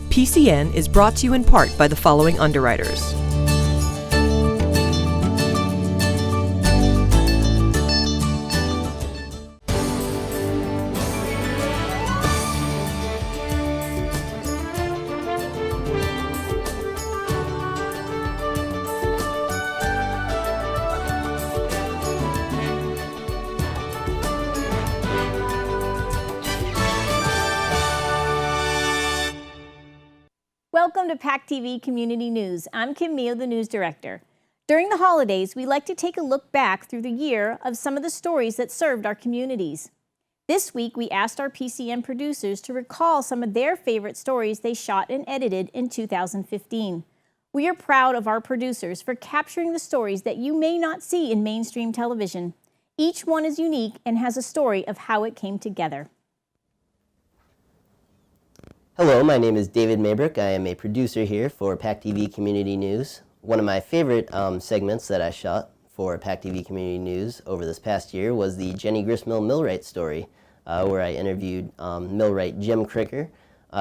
PCN is brought to you in part by the following underwriters. Welcome to PACTV Community News. I'm Kim Mio, the news director. During the holidays, we like to take a look back through the year of some of the stories that served our communities. This week, we asked our PCN producers to recall some of their favorite stories they shot and edited in 2015. We are proud of our producers for capturing the stories that you may not see in mainstream television. Each one is unique and has a story of how it came together. Hello, my name is David Maybrook. I am a producer here for PACTV Community News. One of my favorite segments that I shot for PACTV Community News over this past year was the Jenny Gristmill millwright story, where I interviewed millwright Jim Cricker.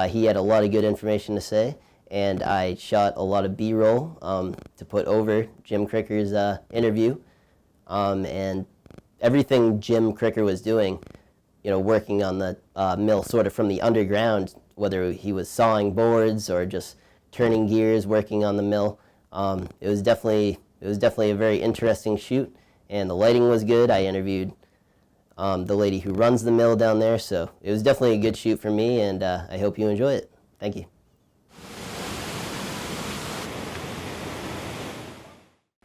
He had a lot of good information to say, and I shot a lot of B-roll to put over Jim Cricker's interview. And everything Jim Cricker was doing, you know, working on the mill sort of from the underground, whether he was sawing boards or just turning gears, working on the mill. It was definitely a very interesting shoot, and the lighting was good. I interviewed the lady who runs the mill down there, so it was definitely a good shoot for me, and I hope you enjoy it. Thank you.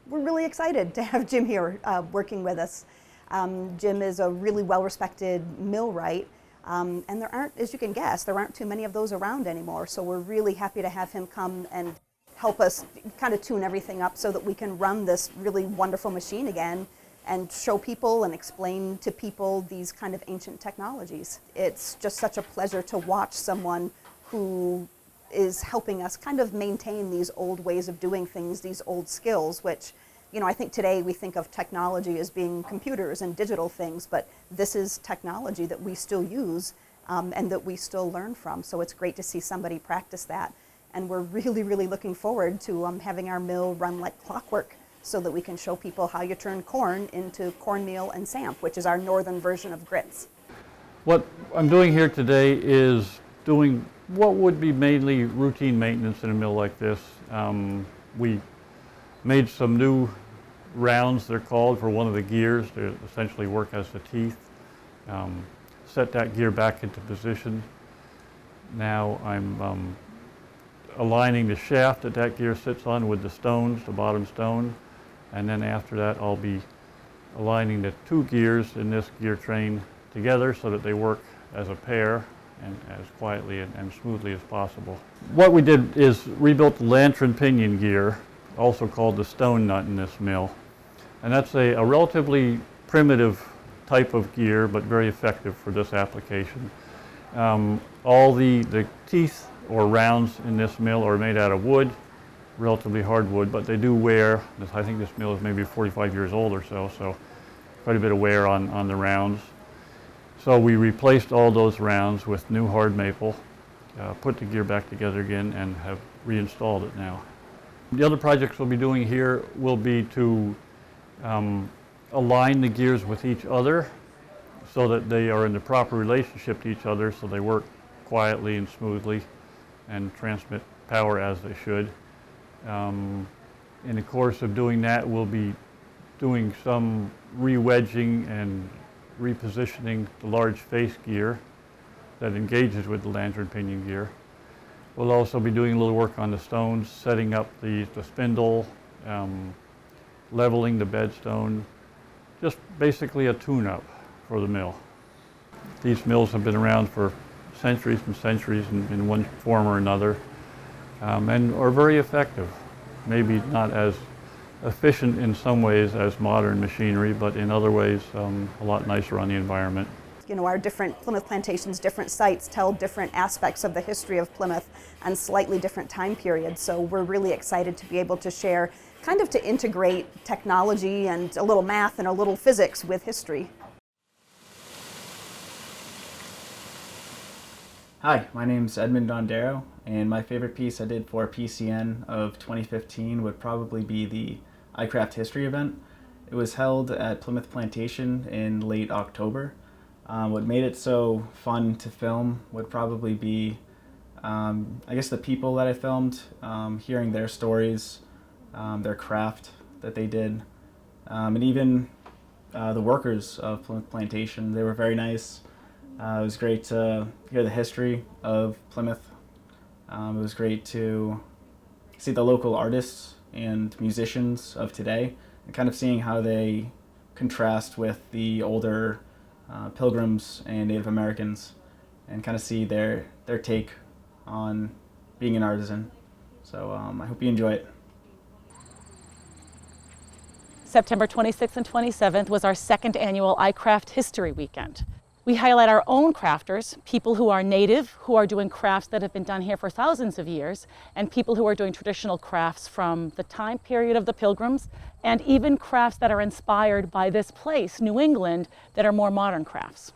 We're really excited to have Jim here working with us. Jim is a really well-respected millwright. And there aren't, as you can guess, there aren't too many of those around anymore. So we're really happy to have him come and help us kind of tune everything up so that we can run this really wonderful machine again and show people and explain to people these kind of ancient technologies. It's just such a pleasure to watch someone who is helping us kind of maintain these old ways of doing things, these old skills, which, you know, I think today we think of technology as being computers and digital things, but this is technology that we still use and that we still learn from. So it's great to see somebody practice that. And we're really, really looking forward to having our mill run like clockwork so that we can show people how you turn corn into cornmeal and samp, which is our northern version of grits. What I'm doing here today is doing what would be mainly routine maintenance in a mill like this. We made some new rounds, they're called, for one of the gears to essentially work as the teeth. Set that gear back into position. Now I'm aligning the shaft that gear sits on with the stones, the bottom stone, and then after that I'll be aligning the two gears in this gear train together so that they work as a pair and as quietly and smoothly as possible. What we did is rebuilt the lantern pinion gear, also called the stone nut in this mill. And that's a relatively primitive type of gear, but very effective for this application. All the teeth or rounds in this mill are made out of wood, relatively hard wood, but they do wear. I think this mill is maybe 45 years old or so quite a bit of wear on the rounds. So we replaced all those rounds with new hard maple, put the gear back together again, and have reinstalled it now. The other projects we'll be doing here will be to align the gears with each other so that they are in the proper relationship to each other, so they work quietly and smoothly and transmit power as they should. In the course of doing that, we'll be doing some re-wedging and repositioning the large face gear that engages with the lantern pinion gear. We'll also be doing a little work on the stones, setting up the spindle, leveling the bed stone, just basically a tune-up for the mill. These mills have been around for centuries and centuries in one form or another, and are very effective. Maybe not as efficient in some ways as modern machinery, but in other ways a lot nicer on the environment. You know, our different Plymouth plantations, different sites tell different aspects of the history of Plymouth and slightly different time periods. So we're really excited to be able to share, kind of to integrate technology and a little math and a little physics with history. Hi, my name's Edmund Dondero, and my favorite piece I did for PCN of 2015 would probably be the iCraft History event. It was held at Plymouth Plantation in late October. What made it so fun to film would probably be, I guess, the people that I filmed, hearing their stories, their craft that they did, and even the workers of Plymouth Plantation. They were very nice. It was great to hear the history of Plymouth. It was great to see the local artists and musicians of today and kind of seeing how they contrast with the older Pilgrims and Native Americans and kind of see their take on being an artisan. So I hope you enjoy it. September 26th and 27th was our second annual iCraft History Weekend. We highlight our own crafters, people who are native, who are doing crafts that have been done here for thousands of years, and people who are doing traditional crafts from the time period of the Pilgrims, and even crafts that are inspired by this place, New England, that are more modern crafts.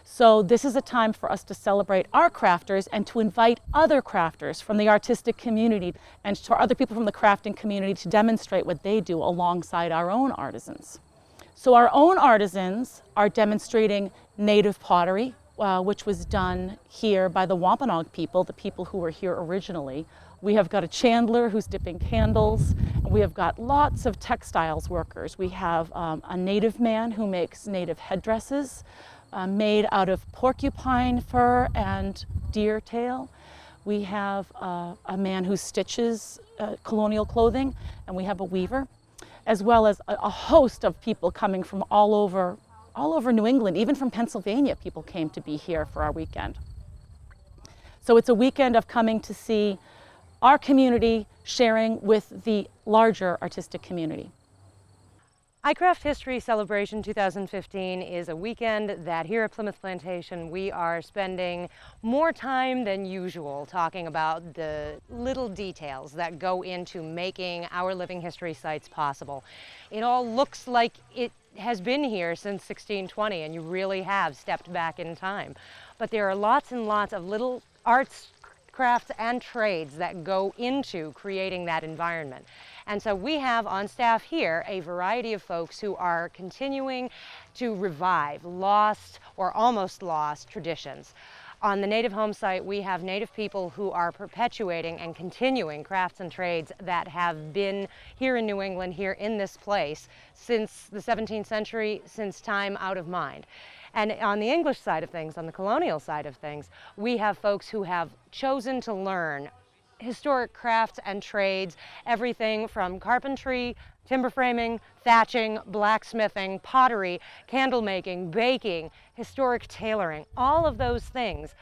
So this is a time for us to celebrate our crafters and to invite other crafters from the artistic community and to other people from the crafting community to demonstrate what they do alongside our own artisans. So our own artisans are demonstrating native pottery, which was done here by the Wampanoag people, the people who were here originally. We have got a chandler who's dipping candles. We have got lots of textiles workers. We have a native man who makes native headdresses made out of porcupine fur and deer tail. We have a man who stitches colonial clothing, and we have a weaver, as well as a host of people coming from all over New England. Even from Pennsylvania, people came to be here for our weekend. So it's a weekend of coming to see our community sharing with the larger artistic community. iCraft History Celebration 2015 is a weekend that here at Plymouth Plantation we are spending more time than usual talking about the little details that go into making our living history sites possible. It all looks like it has been here since 1620, and you really have stepped back in time. But there are lots and lots of little arts, crafts, and trades that go into creating that environment. And so we have on staff here a variety of folks who are continuing to revive lost or almost lost traditions. On the Native Home site, we have Native people who are perpetuating and continuing crafts and trades that have been here in New England, here in this place, since the 17th century, since time out of mind. And on the English side of things, on the colonial side of things, we have folks who have chosen to learn historic crafts and trades, everything from carpentry, timber framing, thatching, blacksmithing, pottery, candle making, baking, historic tailoring. All of those things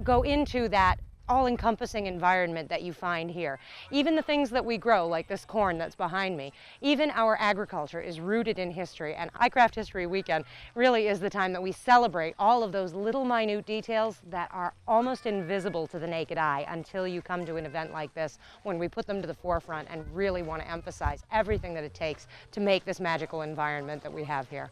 go into that all-encompassing environment that you find here. Even the things that we grow, like this corn that's behind me, even our agriculture is rooted in history, and iCraft History Weekend really is the time that we celebrate all of those little minute details that are almost invisible to the naked eye until you come to an event like this, when we put them to the forefront and really want to emphasize everything that it takes to make this magical environment that we have here.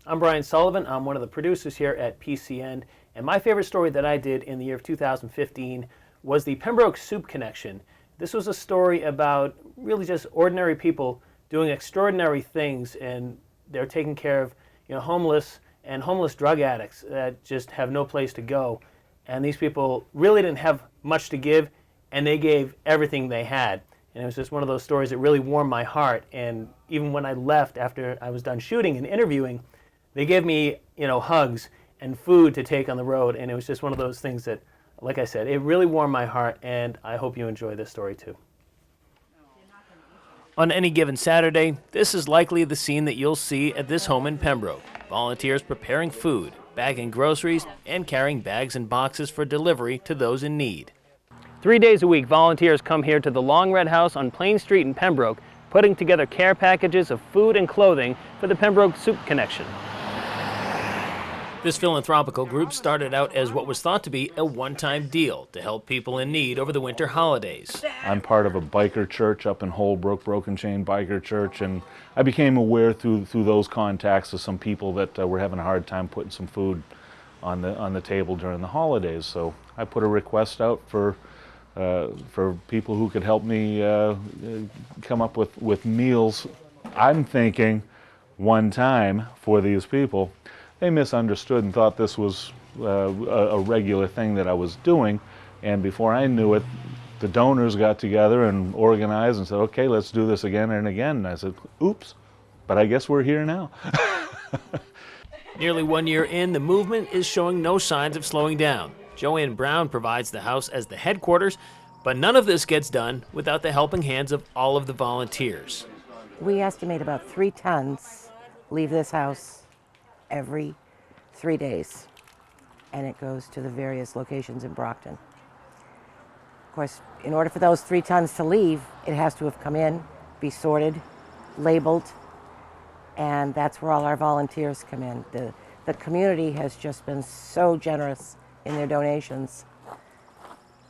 I'm Brian Sullivan. I'm one of the producers here at PCN, and my favorite story that I did in the year of 2015 was the Pembroke Soup Connection. This was a story about really just ordinary people doing extraordinary things, and they're taking care of homeless and homeless drug addicts that just have no place to go. And these people really didn't have much to give, and they gave everything they had. And it was just one of those stories that really warmed my heart. And even when I left after I was done shooting and interviewing, they gave me, hugs and food to take on the road, and it was just one of those things that, like I said, it really warmed my heart, and I hope you enjoy this story too. On any given Saturday, this is likely the scene that you'll see at this home in Pembroke. Volunteers preparing food, bagging groceries, and carrying bags and boxes for delivery to those in need. 3 days a week, volunteers come here to the Long Red House on Plain Street in Pembroke, putting together care packages of food and clothing for the Pembroke Soup Connection. This philanthropical group started out as what was thought to be a one-time deal to help people in need over the winter holidays. I'm part of a biker church up in Holbrook, Broken Chain Biker Church, and I became aware through those contacts of some people that were having a hard time putting some food on the table during the holidays. So I put a request out for people who could help me come up with meals. I'm thinking one time for these people. They misunderstood and thought this was a regular thing that I was doing, and before I knew it, the donors got together and organized and said, okay, let's do this again and again. And I said, oops, but I guess we're here now. Nearly 1 year in, the movement is showing no signs of slowing down. Joanne Brown provides the house as the headquarters, but none of this gets done without the helping hands of all of the volunteers. We estimate about 3 tons leave this house every 3 days, and it goes to the various locations in Brockton. Of course, in order for those 3 tons to leave, it has to have come in, be sorted, labeled, and that's where all our volunteers come in. The community has just been so generous in their donations,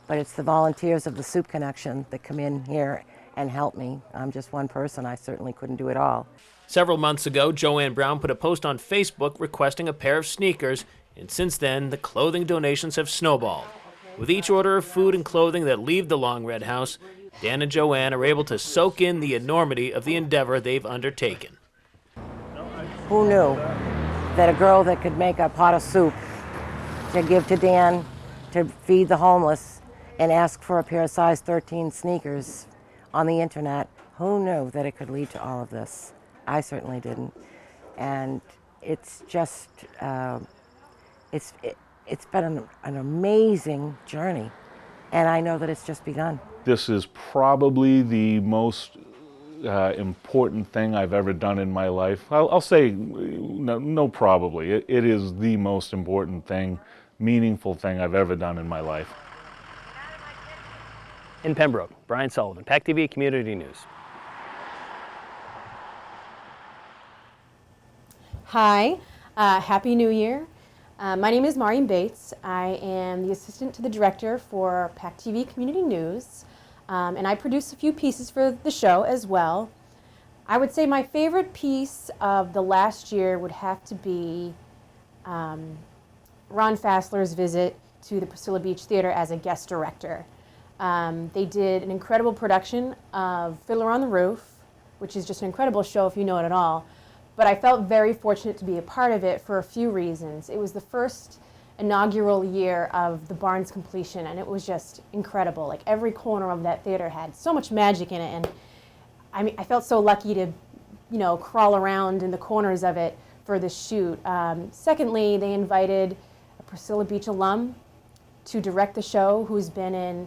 but it's the volunteers of the Soup Connection that come in here and help me. I'm just one person. I certainly couldn't do it all. Several months ago, Joanne Brown put a post on Facebook requesting a pair of sneakers, and since then, the clothing donations have snowballed. With each order of food and clothing that leave the Long Red House, Dan and Joanne are able to soak in the enormity of the endeavor they've undertaken. Who knew that a girl that could make a pot of soup to give to Dan to feed the homeless and ask for a pair of size 13 sneakers on the internet, who knew that it could lead to all of this? I certainly didn't. And it's just, it's been an amazing journey. And I know that it's just begun. This is probably the most important thing I've ever done in my life. I'll say, no probably. It is the most important thing, meaningful thing I've ever done in my life. In Pembroke, Brian Sullivan, PACTV Community News. Hi, Happy New Year. My name is Maureen Bates. I am the assistant to the director for PACTV Community News, and I produce a few pieces for the show as well. I would say my favorite piece of the last year would have to be Ron Fassler's visit to the Priscilla Beach Theater as a guest director. They did an incredible production of Fiddler on the Roof, which is just an incredible show if you know it at all. But I felt very fortunate to be a part of it for a few reasons. It was the first inaugural year of the Barn's completion, and it was just incredible. Like, every corner of that theater had so much magic in it, and I felt so lucky to, crawl around in the corners of it for the shoot. Secondly, they invited a Priscilla Beach alum to direct the show, who's been in,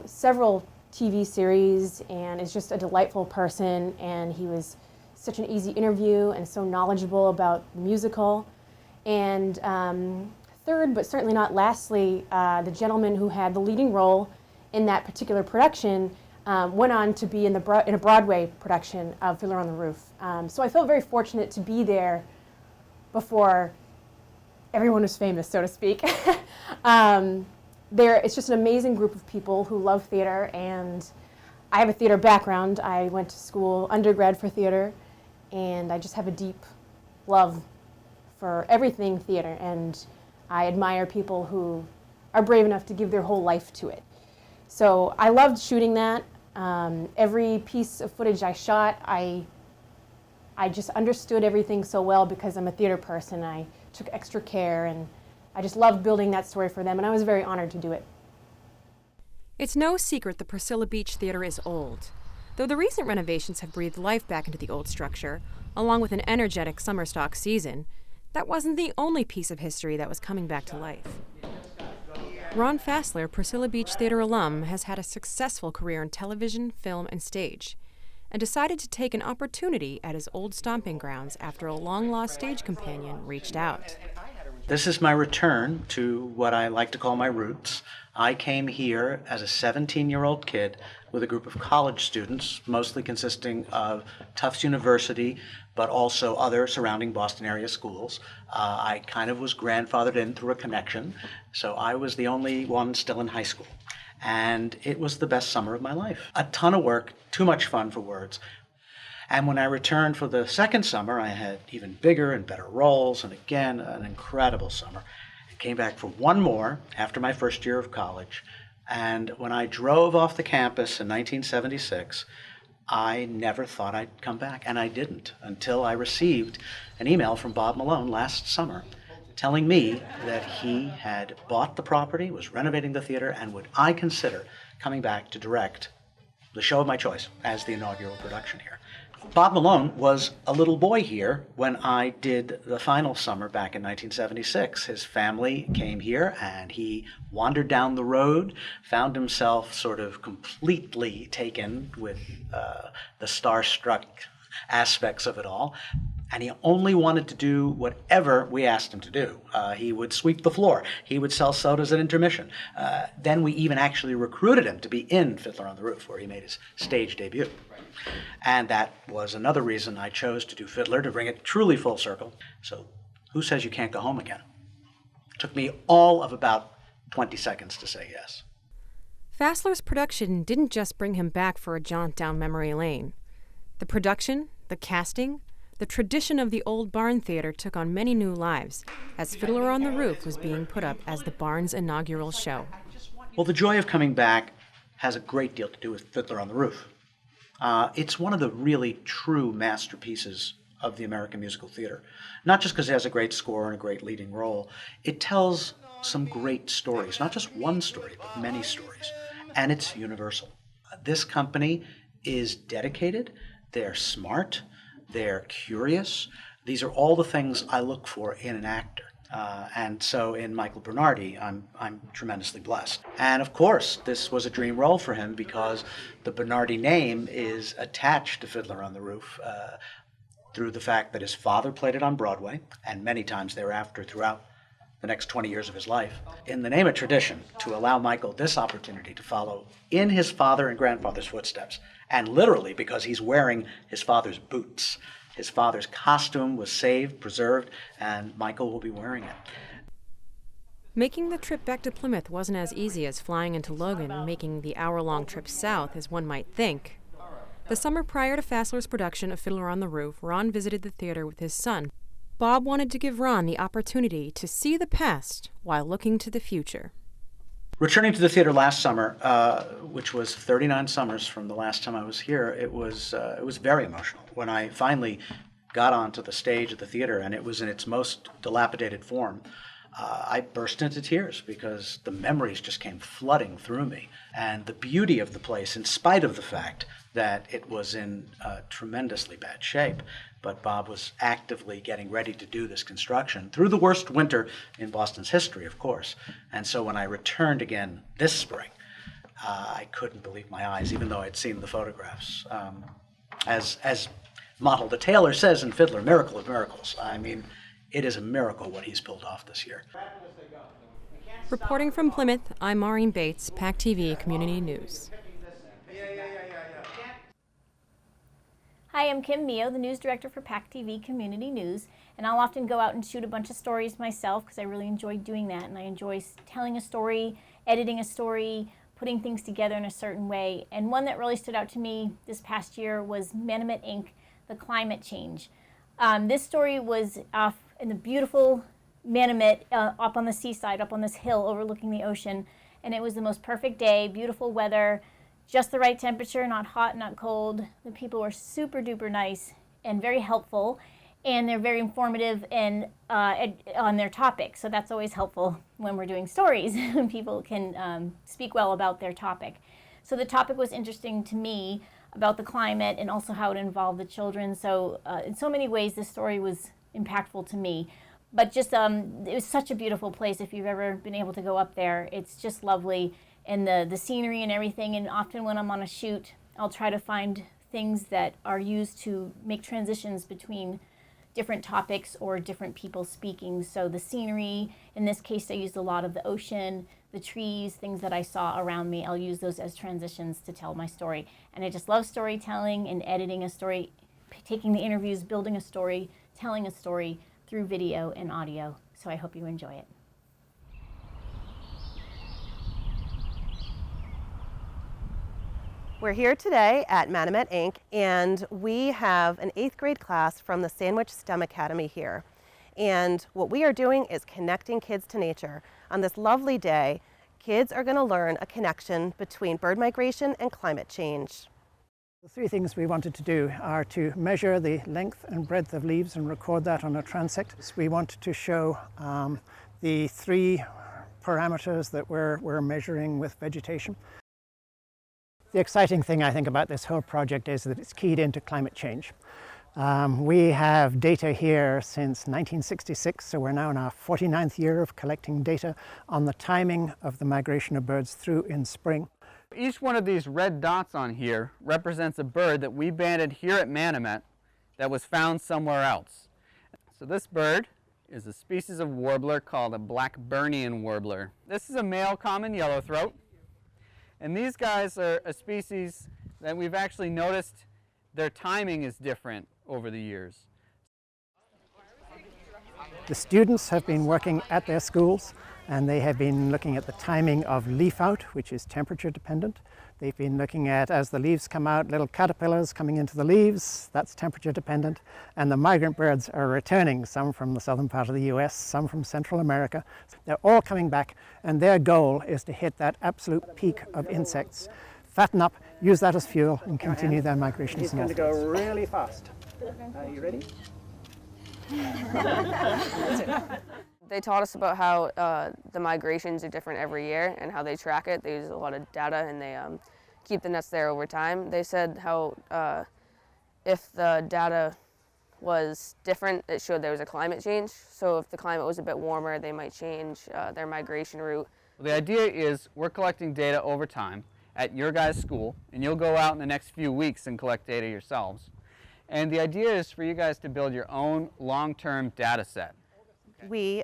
several TV series and is just a delightful person, and he was such an easy interview and so knowledgeable about the musical. And third, but certainly not lastly, the gentleman who had the leading role in that particular production went on to be in a Broadway production of Fiddler on the Roof. So I felt very fortunate to be there before everyone was famous, so to speak. It's just an amazing group of people who love theater, and I have a theater background. I went to school, undergrad for theater, and I just have a deep love for everything theater, and I admire people who are brave enough to give their whole life to it. So I loved shooting that. Every piece of footage I shot, I just understood everything so well because I'm a theater person. I took extra care, and I just loved building that story for them, and I was very honored to do it. It's no secret the Priscilla Beach Theater is old. Though the recent renovations have breathed life back into the old structure, along with an energetic summer stock season, that wasn't the only piece of history that was coming back to life. Ron Fassler, Priscilla Beach Theater alum, has had a successful career in television, film, and stage, and decided to take an opportunity at his old stomping grounds after a long-lost stage companion reached out. This is my return to what I like to call my roots. I came here as a 17-year-old kid with a group of college students, mostly consisting of Tufts University, but also other surrounding Boston area schools. I kind of was grandfathered in through a connection, so I was the only one still in high school. And it was the best summer of my life. A ton of work, too much fun for words. And when I returned for the second summer, I had even bigger and better roles, and again, an incredible summer. I came back for one more after my first year of college, and when I drove off the campus in 1976, I never thought I'd come back, and I didn't until I received an email from Bob Malone last summer telling me that he had bought the property, was renovating the theater, and would I consider coming back to direct the show of my choice as the inaugural production here. Bob Malone was a little boy here when I did the final summer back in 1976. His family came here and he wandered down the road, found himself sort of completely taken with the starstruck aspects of it all. And he only wanted to do whatever we asked him to do. He would sweep the floor. He would sell sodas at intermission. Then we even actually recruited him to be in Fiddler on the Roof, where he made his stage debut. And that was another reason I chose to do Fiddler, to bring it truly full circle. So who says you can't go home again? It took me all of about 20 seconds to say yes. Fassler's production didn't just bring him back for a jaunt down memory lane. The production, the casting, the tradition of the old Barn Theater took on many new lives as Fiddler on the Roof was being put up as the Barn's inaugural show. Well, the joy of coming back has a great deal to do with Fiddler on the Roof. It's one of the really true masterpieces of the American musical theater. Not just because it has a great score and a great leading role. It tells some great stories, not just one story, but many stories. And it's universal. This company is dedicated, they're smart, they're curious. These are all the things I look for in an actor. And so in Michael Bernardi, I'm tremendously blessed. And of course, this was a dream role for him because the Bernardi name is attached to Fiddler on the Roof through the fact that his father played it on Broadway and many times thereafter throughout the next 20 years of his life. In the name of tradition, to allow Michael this opportunity to follow in his father and grandfather's footsteps, and literally because he's wearing his father's boots. His father's costume was saved, preserved, and Michael will be wearing it. Making the trip back to Plymouth wasn't as easy as flying into Logan and making the hour-long trip south as one might think. The summer prior to Fassler's production of Fiddler on the Roof, Ron visited the theater with his son. Bob wanted to give Ron the opportunity to see the past while looking to the future. Returning to the theater last summer, which was 39 summers from the last time I was here, it was very emotional. When I finally got onto the stage of the theater and it was in its most dilapidated form, I burst into tears because the memories just came flooding through me. And the beauty of the place, in spite of the fact that it was in tremendously bad shape, but Bob was actively getting ready to do this construction through the worst winter in Boston's history, of course. And so when I returned again this spring, I couldn't believe my eyes, even though I'd seen the photographs. As Mottle the Tailor says in Fiddler, miracle of miracles. I mean, it is a miracle what he's pulled off this year. Reporting from Plymouth, I'm Maureen Bates, PACTV Community News. Hi, I'm Kim Mio, the news director for PACTV Community News, and I'll often go out and shoot a bunch of stories myself because I really enjoy doing that, and I enjoy telling a story, editing a story, putting things together in a certain way. And one that really stood out to me this past year was Menomet Inc., the climate change. This story was off in the beautiful Menomet, up on the seaside, up on this hill overlooking the ocean, and it was the most perfect day, beautiful weather, just the right temperature, not hot, not cold. The people were super duper nice and very helpful, and they're very informative and on their topic. So that's always helpful when we're doing stories. People can speak well about their topic. So the topic was interesting to me about the climate and also how it involved the children. So in so many ways, this story was impactful to me. But just it was such a beautiful place. If you've ever been able to go up there, it's just lovely. And the scenery and everything, and often when I'm on a shoot, I'll try to find things that are used to make transitions between different topics or different people speaking. So the scenery, in this case I used a lot of the ocean, the trees, things that I saw around me. I'll use those as transitions to tell my story. And I just love storytelling and editing a story, taking the interviews, building a story, telling a story through video and audio. So I hope you enjoy it. We're here today at Manomet Inc. and we have an 8th grade class from the Sandwich STEM Academy here. And what we are doing is connecting kids to nature. On this lovely day, kids are going to learn a connection between bird migration and climate change. The three things we wanted to do are to measure the length and breadth of leaves and record that on a transect. We wanted to show the three parameters that we're measuring with vegetation. The exciting thing I think about this whole project is that it's keyed into climate change. We have data here since 1966, so we're now in our 49th year of collecting data on the timing of the migration of birds through in spring. Each one of these red dots on here represents a bird that we banded here at Manomet that was found somewhere else. So this bird is a species of warbler called a Blackburnian warbler. This is a male common yellowthroat, and these guys are a species that we've actually noticed their timing is different over the years. The students have been working at their schools and they have been looking at the timing of leaf out, which is temperature dependent. They've been looking at, as the leaves come out, little caterpillars coming into the leaves, that's temperature dependent. And the migrant birds are returning, some from the southern part of the US, some from Central America. They're all coming back and their goal is to hit that absolute peak of insects, fatten up, use that as fuel and continue their migrations He's going to go really fast. Are you ready? They taught us about how the migrations are different every year and how they track it. They use a lot of data and they keep the nets there over time. They said how if the data was different, it showed there was a climate change. So if the climate was a bit warmer, they might change their migration route. Well, the idea is we're collecting data over time at your guys' school, and you'll go out in the next few weeks and collect data yourselves. And the idea is for you guys to build your own long-term data set. We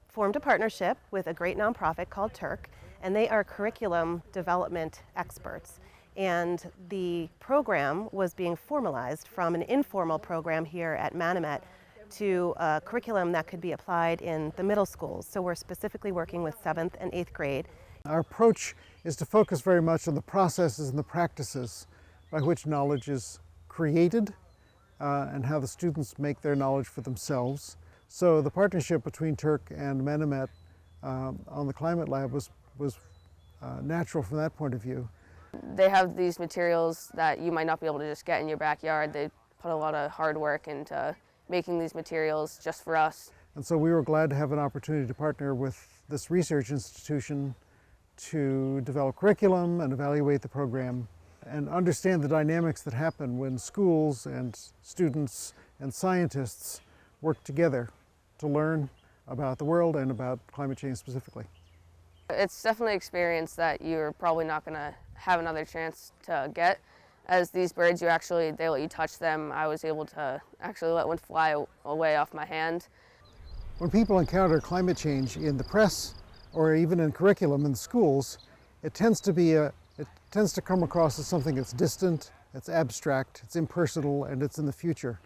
formed a partnership with a great nonprofit called Turk, and they are curriculum development experts. And the program was being formalized from an informal program here at Manomet to a curriculum that could be applied in the middle schools. So we're specifically working with 7th and 8th grade. Our approach is to focus very much on the processes and the practices by which knowledge is created and how the students make their knowledge for themselves. So the partnership between Turk and Manomet on the Climate Lab was natural from that point of view. They have these materials that you might not be able to just get in your backyard. They put a lot of hard work into making these materials just for us. And so we were glad to have an opportunity to partner with this research institution to develop curriculum and evaluate the program and understand the dynamics that happen when schools and students and scientists work together to learn about the world and about climate change specifically. It's definitely an experience that you're probably not going to have another chance to get. As these birds, they let you touch them. I was able to actually let one fly away off my hand. When people encounter climate change in the press or even in curriculum in the schools, it tends to come across as something that's distant, it's abstract, it's impersonal, and it's in the future.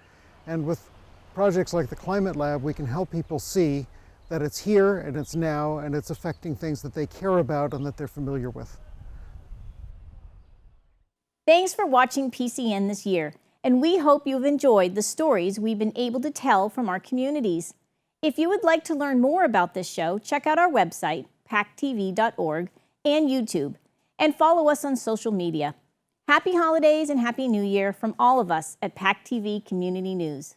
And with projects like the Climate Lab, we can help people see that it's here and it's now and it's affecting things that they care about and that they're familiar with. Thanks for watching PCN this year, and we hope you've enjoyed the stories we've been able to tell from our communities. If you would like to learn more about this show, check out our website, pactv.org, and YouTube, and follow us on social media. Happy holidays and Happy New Year from all of us at PACTV Community News.